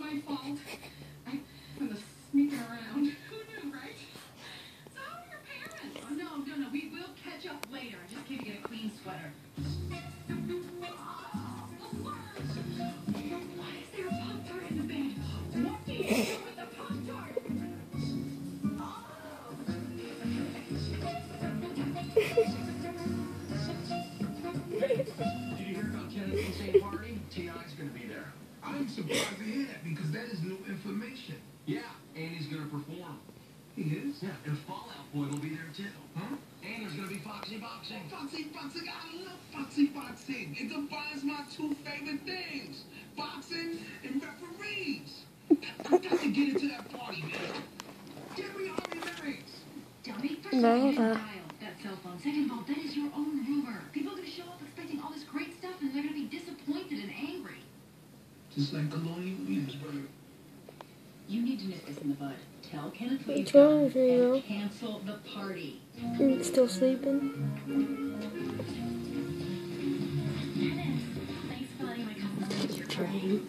my fault. I was sneaking around. Who knew, right? So how are your parents? Oh, no. We will catch up later. I just came to get a clean sweater. Why is there a Pop-Tart in the bed? What do you do with the Pop-Tart? Did you hear about Kenneth's insane party? T.I.'s going to be there. I'm surprised to hear that because that is new information. Yeah, and he's going to perform. He is? Yeah, and Fallout Boy will be there too. Huh? And there's going to be Foxy Boxing. Foxy Boxing, I love Foxy Boxing. It combines my two favorite things, boxing and referees. I got to get into that party, man. Give me Harvey Merrick's. Dummy, first of all, you didn't dial that cell phone. Second of all, that is your own rumor. People are going to show up expecting all this great stuff, and they're going to be disappointed and angry. Just like Colonial Williamsburg. You need to nip this in the bud. Tell Kenneth what you've What's wrong done with you, and cancel the party. You still sleeping? Dennis, thanks for letting my cousin arrange your party.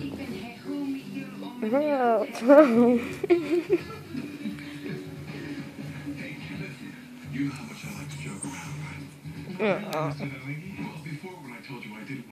Ik ben heel goed met you om Oh, Hey, Kenneth, you know how much I like to joke around, right? oh. Mr. Lingy?